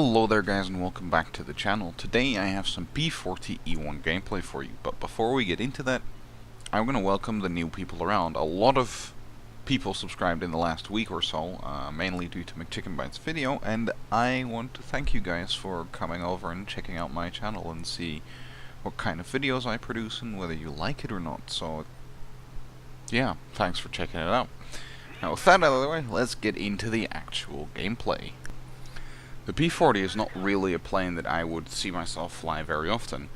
Hello there guys and welcome back to the channel. Today I have some P40E-1 gameplay for you, but before we get into that, I'm going to welcome the new people around. A lot of people subscribed in the last week or so, mainly due to McChickenBite's video, and I want to thank you guys for coming over and checking out my channel and see what kind of videos I produce and whether you like it or not. So yeah, thanks for checking it out. Now with that out of the way, let's get into the actual gameplay. The P40 is not really a plane that I would see myself fly very often.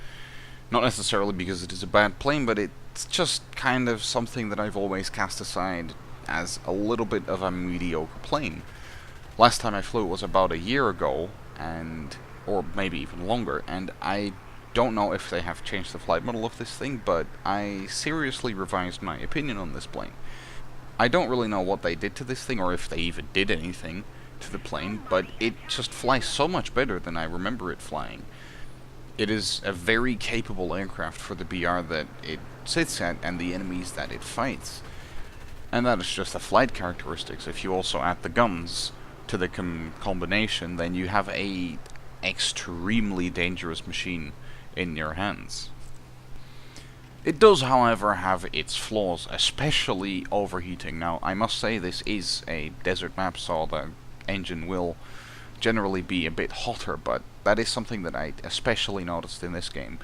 Not necessarily because it is a bad plane, but it's just kind of something that I've always cast aside as a little bit of a mediocre plane. Last time I flew it was about a year ago, or maybe even longer, and I don't know if they have changed the flight model of this thing, but I seriously revised my opinion on this plane. I don't really know what they did to this thing, or if they even did anything to the plane, but it just flies so much better than I remember it flying. It is a very capable aircraft for the BR that it sits at and the enemies that it fights. And that is just the flight characteristics. If you also add the guns to the combination, then you have a extremely dangerous machine in your hands. It does, however, have its flaws, especially overheating. Now, I must say this is a desert map, so the engine will generally be a bit hotter, but that is something that I especially noticed in this game,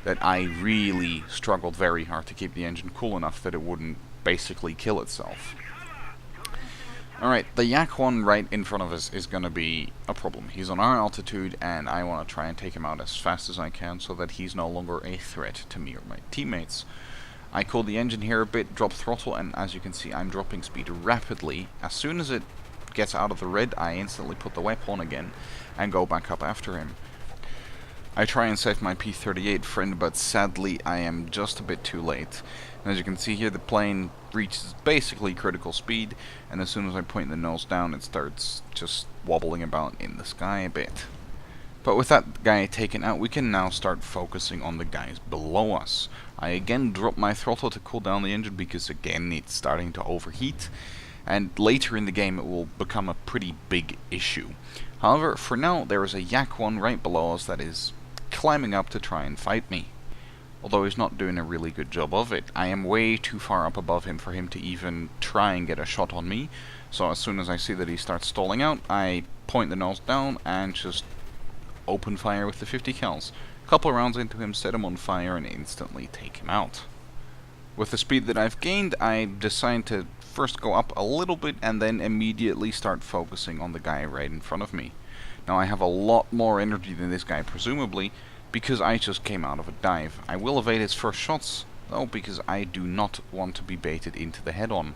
that I really struggled very hard to keep the engine cool enough that it wouldn't basically kill itself. Alright, the Yak 1 right in front of us is going to be a problem. He's on our altitude and I want to try and take him out as fast as I can so that he's no longer a threat to me or my teammates. I cooled the engine here a bit, drop throttle, and as you can see I'm dropping speed rapidly. As soon as it gets out of the red, I instantly put the weapon on again and go back up after him. I try and save my P38 friend, but sadly I am just a bit too late. And as you can see here, the plane reaches basically critical speed, and as soon as I point the nose down it starts just wobbling about in the sky a bit. But with that guy taken out, we can now start focusing on the guys below us. I again drop my throttle to cool down the engine because again it's starting to overheat, and later in the game it will become a pretty big issue. However, for now there is a Yak 1 right below us that is climbing up to try and fight me. Although he's not doing a really good job of it. I am way too far up above him for him to even try and get a shot on me, so as soon as I see that he starts stalling out, I point the nose down and just open fire with the 50 cals. Couple rounds into him, set him on fire, and instantly take him out. With the speed that I've gained, I decide to first go up a little bit and then immediately start focusing on the guy right in front of me. Now I have a lot more energy than this guy, presumably, because I just came out of a dive. I will evade his first shots, though, because I do not want to be baited into the head-on.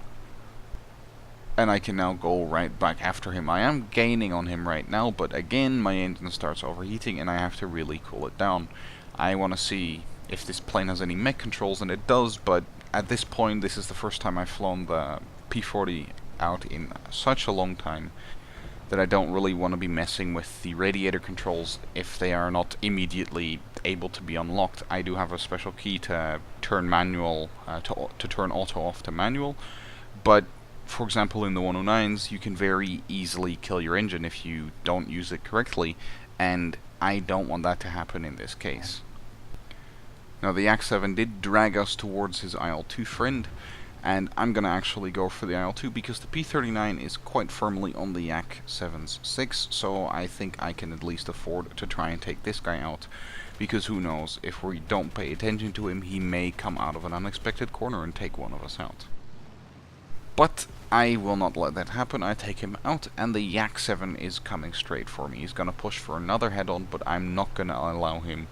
And I can now go right back after him. I am gaining on him right now, but again my engine starts overheating and I have to really cool it down. I want to see if this plane has any mech controls, and it does, but at this point this is the first time I've flown the P40 out in such a long time that I don't really want to be messing with the radiator controls if they are not immediately able to be unlocked. I do have a special key to turn manual, to turn auto off to manual, but for example in the 109s you can very easily kill your engine if you don't use it correctly, and I don't want that to happen in this case. Now the Yak 7 did drag us towards his IL-2 friend, and I'm gonna actually go for the IL-2 because the P39 is quite firmly on the Yak 7's 6, so I think I can at least afford to try and take this guy out, because who knows, if we don't pay attention to him he may come out of an unexpected corner and take one of us out. But I will not let that happen. I take him out and the Yak 7 is coming straight for me. He's gonna push for another head-on, but I'm not gonna allow him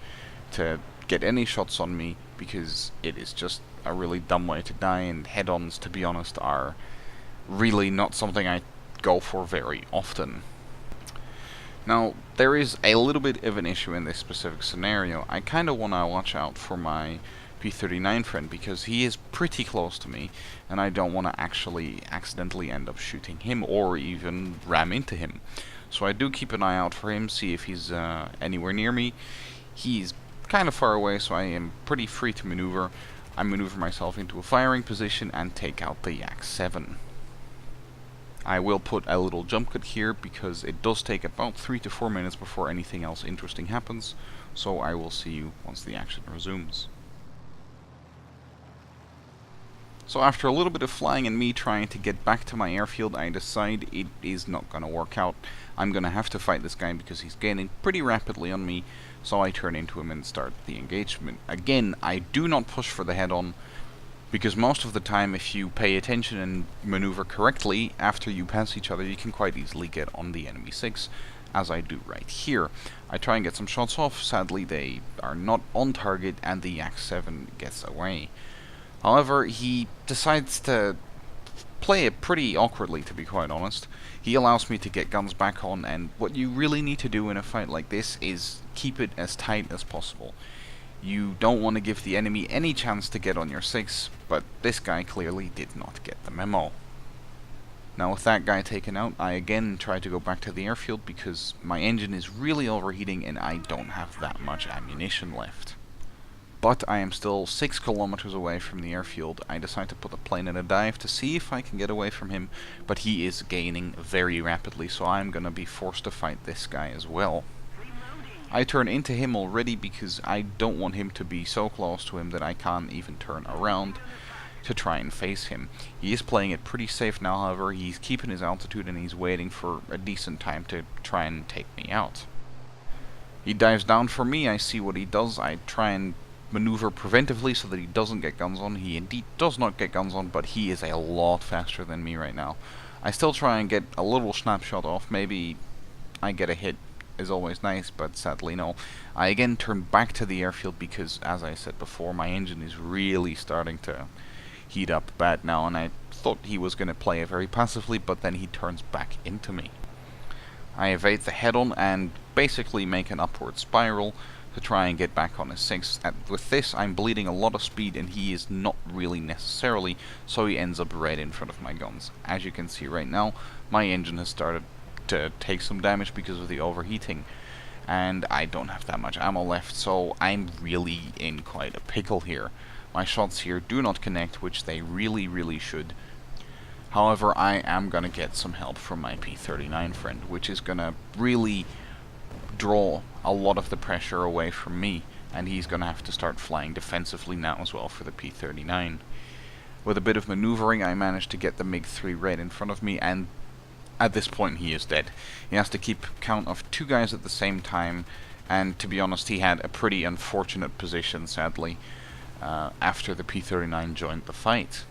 to get any shots on me because it is just a really dumb way to die, and head-ons, to be honest, are really not something I go for very often. Now, there is a little bit of an issue in this specific scenario. I kind of want to watch out for my P39 friend because he is pretty close to me, and I don't want to actually accidentally end up shooting him or even ram into him. So I do keep an eye out for him, see if he's anywhere near me. He's kind of far away, so I am pretty free to maneuver. I maneuver myself into a firing position and take out the Yak 7. I will put a little jump cut here because it does take about 3 to 4 minutes before anything else interesting happens, so I will see you once the action resumes. So after a little bit of flying and me trying to get back to my airfield, I decide it is not going to work out. I'm going to have to fight this guy because he's gaining pretty rapidly on me, so I turn into him and start the engagement. Again, I do not push for the head-on, because most of the time if you pay attention and maneuver correctly, after you pass each other you can quite easily get on the enemy 6, as I do right here. I try and get some shots off, sadly they are not on target and the Yak 7 gets away. However, he decides to play it pretty awkwardly, to be quite honest. He allows me to get guns back on, and what you really need to do in a fight like this is keep it as tight as possible. You don't want to give the enemy any chance to get on your 6, but this guy clearly did not get the memo. Now with that guy taken out, I again try to go back to the airfield because my engine is really overheating and I don't have that much ammunition left. But I am still 6 kilometers away from the airfield. I decide to put the plane in a dive to see if I can get away from him, but he is gaining very rapidly, so I'm gonna be forced to fight this guy as well. I turn into him already because I don't want him to be so close to him that I can't even turn around to try and face him. He is playing it pretty safe now, however, he's keeping his altitude and he's waiting for a decent time to try and take me out. He dives down for me, I see what he does, I try and maneuver preventively so that he doesn't get guns on. He indeed does not get guns on, but he is a lot faster than me right now. I still try and get a little snapshot off, maybe I get a hit is always nice, but sadly no. I again turn back to the airfield because, as I said before, my engine is really starting to heat up bad now, and I thought he was going to play it very passively, but then he turns back into me. I evade the head-on and basically make an upward spiral to try and get back on his 6. With this, I'm bleeding a lot of speed and he is not really necessarily, so he ends up right in front of my guns. As you can see right now, my engine has started to take some damage because of the overheating, and I don't have that much ammo left, so I'm really in quite a pickle here. My shots here do not connect, which they really should. However, I am gonna get some help from my P39 friend, which is gonna really draw a lot of the pressure away from me, and he's gonna have to start flying defensively now as well for the P39. With a bit of maneuvering, I managed to get the MiG-3 right in front of me, and at this point he is dead. He has to keep count of 2 guys at the same time, and to be honest, he had a pretty unfortunate position, sadly, after the P39 joined the fight.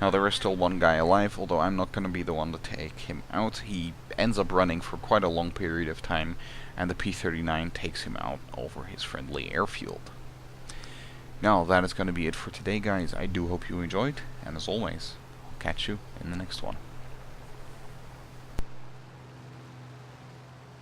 Now there is still 1 guy alive, although I'm not going to be the one to take him out. He ends up running for quite a long period of time, and the P39 takes him out over his friendly airfield. Now that is going to be it for today, guys. I do hope you enjoyed, and as always, I'll catch you in the next one.